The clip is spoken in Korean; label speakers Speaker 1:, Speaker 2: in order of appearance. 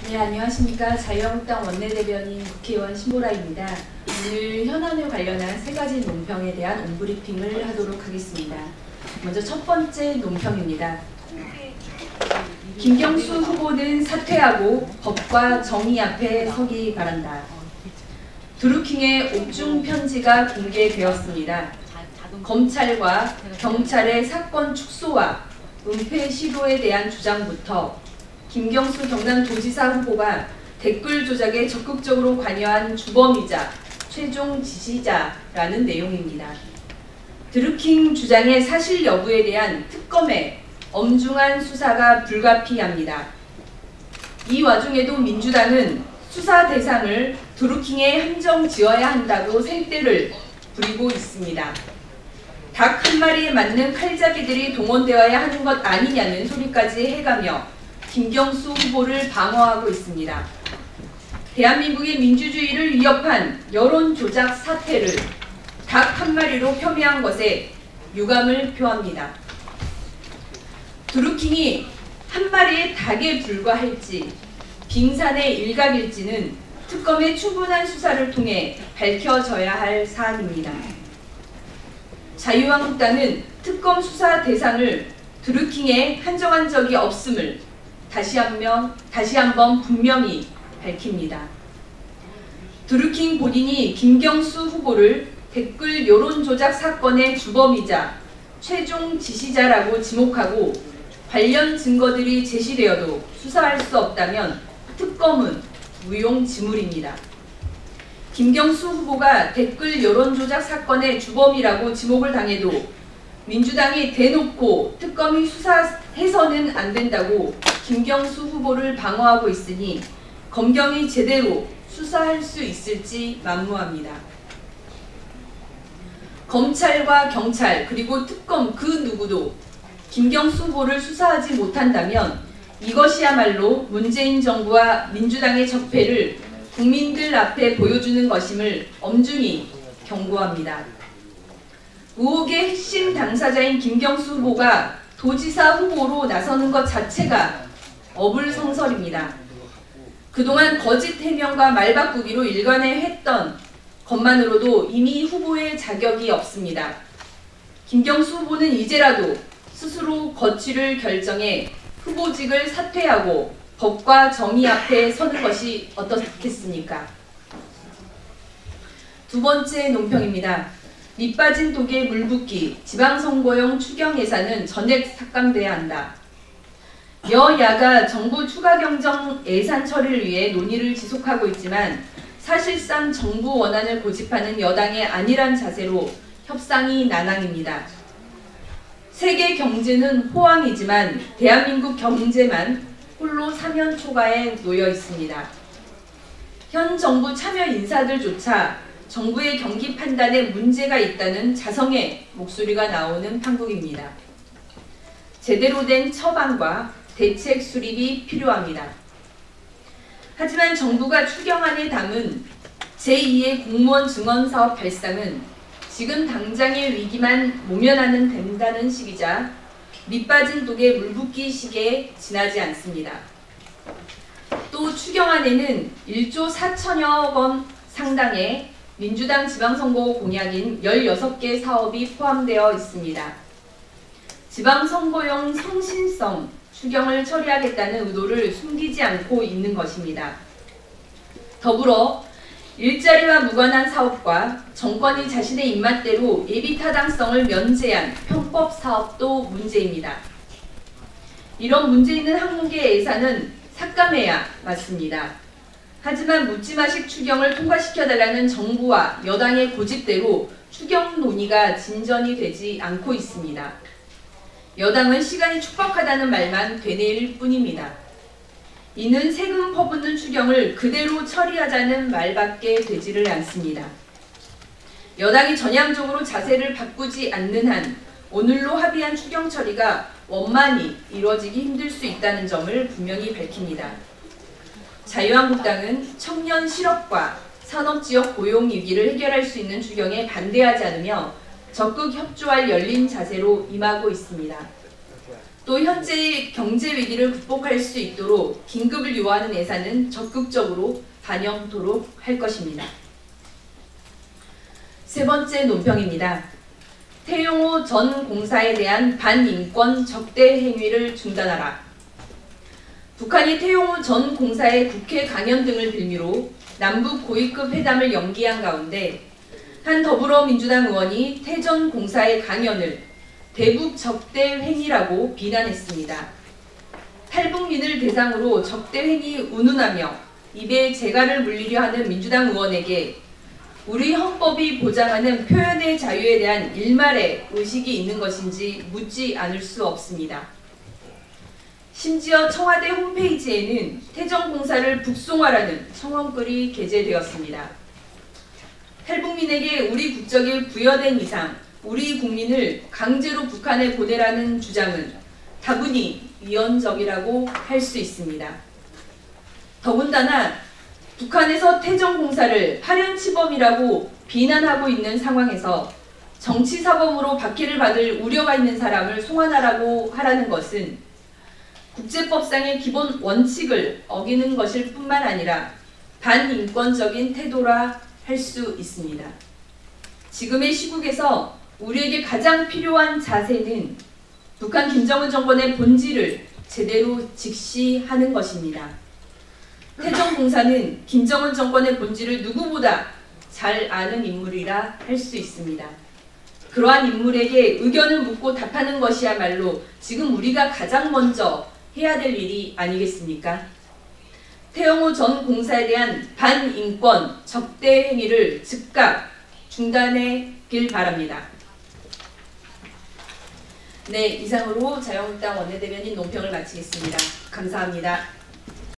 Speaker 1: 네, 안녕하십니까. 자유한국당 원내대변인 국회의원 신보라입니다. 오늘 현안에 관련한 3가지 논평에 대한 온브리핑을 하도록 하겠습니다. 먼저 첫 번째 논평입니다. 김경수 후보는 사퇴하고 법과 정의 앞에 서기 바란다. 드루킹의 옥중 편지가 공개되었습니다. 검찰과 경찰의 사건 축소와 은폐 시도에 대한 주장부터 김경수 경남도지사 후보가 댓글 조작에 적극적으로 관여한 주범이자 최종 지시자라는 내용입니다. 드루킹 주장의 사실 여부에 대한 특검의 엄중한 수사가 불가피합니다. 이 와중에도 민주당은 수사 대상을 드루킹에 한정 지어야 한다고 생떼를 부리고 있습니다. 닭 한 마리에 맞는 칼잡이들이 동원되어야 하는 것 아니냐는 소리까지 해가며 김경수 후보를 방어하고 있습니다. 대한민국의 민주주의를 위협한 여론조작 사태를 닭 한 마리로 폄훼한 것에 유감을 표합니다. 드루킹이 한 마리의 닭에 불과할지 빙산의 일각일지는 특검의 충분한 수사를 통해 밝혀져야 할 사안입니다. 자유한국당은 특검 수사 대상을 드루킹에 한정한 적이 없음을 다시 한번 분명히 밝힙니다. 드루킹 본인이 김경수 후보를 댓글 여론조작 사건의 주범이자 최종 지시자라고 지목하고 관련 증거들이 제시되어도 수사할 수 없다면 특검은 무용지물입니다. 김경수 후보가 댓글 여론조작 사건의 주범이라고 지목을 당해도 민주당이 대놓고 특검이 수사해서는 안 된다고 김경수 후보를 방어하고 있으니 검경이 제대로 수사할 수 있을지 만무합니다. 검찰과 경찰 그리고 특검 그 누구도 김경수 후보를 수사하지 못한다면 이것이야말로 문재인 정부와 민주당의 적폐를 국민들 앞에 보여주는 것임을 엄중히 경고합니다. 의혹의 핵심 당사자인 김경수 후보가 도지사 후보로 나서는 것 자체가 어불성설입니다. 그동안 거짓 해명과 말바꾸기로 일관했던 것만으로도 이미 후보의 자격이 없습니다. 김경수 후보는 이제라도 스스로 거취를 결정해 후보직을 사퇴하고 법과 정의 앞에 서는 것이 어떻겠습니까? 두 번째 논평입니다. 밑빠진 독에 물 붓기, 지방선거용 추경 예산은 전액 삭감돼야 한다. 여야가 정부 추가 경정 예산 처리를 위해 논의를 지속하고 있지만 사실상 정부 원안을 고집하는 여당의 안일한 자세로 협상이 난항입니다. 세계 경제는 호황이지만 대한민국 경제만 홀로 사면초가에 놓여 있습니다. 현 정부 참여 인사들조차 정부의 경기 판단에 문제가 있다는 자성의 목소리가 나오는 판국입니다. 제대로 된 처방과 대책 수립이 필요합니다. 하지만 정부가 추경안에 담은 제2의 공무원 증언사업 발상은 지금 당장의 위기만 모면하는 된다는 식이자 밑빠진 독에 물 붓기 식에 지나지 않습니다. 또 추경안에는 1조 4천여 원 상당의 민주당 지방선거 공약인 16개 사업이 포함되어 있습니다. 지방선거용 성신성 추경을 처리하겠다는 의도를 숨기지 않고 있는 것입니다. 더불어 일자리와 무관한 사업과 정권이 자신의 입맛대로 예비타당성을 면제한 편법 사업도 문제입니다. 이런 문제 있는 항목의 예산은 삭감해야 맞습니다. 하지만 묻지마식 추경을 통과시켜달라는 정부와 여당의 고집대로 추경 논의가 진전이 되지 않고 있습니다. 여당은 시간이 촉박하다는 말만 되뇌일 뿐입니다. 이는 세금 퍼붓는 추경을 그대로 처리하자는 말밖에 되지를 않습니다. 여당이 전향적으로 자세를 바꾸지 않는 한 오늘로 합의한 추경 처리가 원만히 이루어지기 힘들 수 있다는 점을 분명히 밝힙니다. 자유한국당은 청년 실업과 산업지역 고용 위기를 해결할 수 있는 추경에 반대하지 않으며 적극 협조할 열린 자세로 임하고 있습니다. 또 현재의 경제 위기를 극복할 수 있도록 긴급을 요하는 예산은 적극적으로 반영토록 할 것입니다. 세 번째 논평입니다. 태용호 전 공사에 대한 반인권 적대 행위를 중단하라. 북한이 태용호 전 공사의 국회 강연 등을 빌미로 남북 고위급 회담을 연기한 가운데 한 더불어민주당 의원이 태 전 공사의 강연을 대북 적대 행위라고 비난했습니다. 탈북민을 대상으로 적대 행위 운운하며 입에 재갈을 물리려 하는 민주당 의원에게 우리 헌법이 보장하는 표현의 자유에 대한 일말의 의식이 있는 것인지 묻지 않을 수 없습니다. 심지어 청와대 홈페이지에는 태전공사를 북송하라는 청원글이 게재되었습니다. 탈북민에게 우리 국적이 부여된 이상 우리 국민을 강제로 북한에 보내라는 주장은 다분히 위헌적이라고 할 수 있습니다. 더군다나 북한에서 태전공사를 파렴치범이라고 비난하고 있는 상황에서 정치사범으로 박해를 받을 우려가 있는 사람을 송환하라고 하라는 것은 국제법상의 기본 원칙을 어기는 것일 뿐만 아니라 반인권적인 태도라 할 수 있습니다. 지금의 시국에서 우리에게 가장 필요한 자세는 북한 김정은 정권의 본질을 제대로 직시하는 것입니다. 태전공사는 김정은 정권의 본질을 누구보다 잘 아는 인물이라 할 수 있습니다. 그러한 인물에게 의견을 묻고 답하는 것이야말로 지금 우리가 가장 먼저 해야 될 일이 아니겠습니까? 태영호 전 공사에 대한 반인권 적대 행위를 즉각 중단하길 바랍니다. 네, 이상으로 자유한국당 원내대변인 논평을 마치겠습니다. 감사합니다.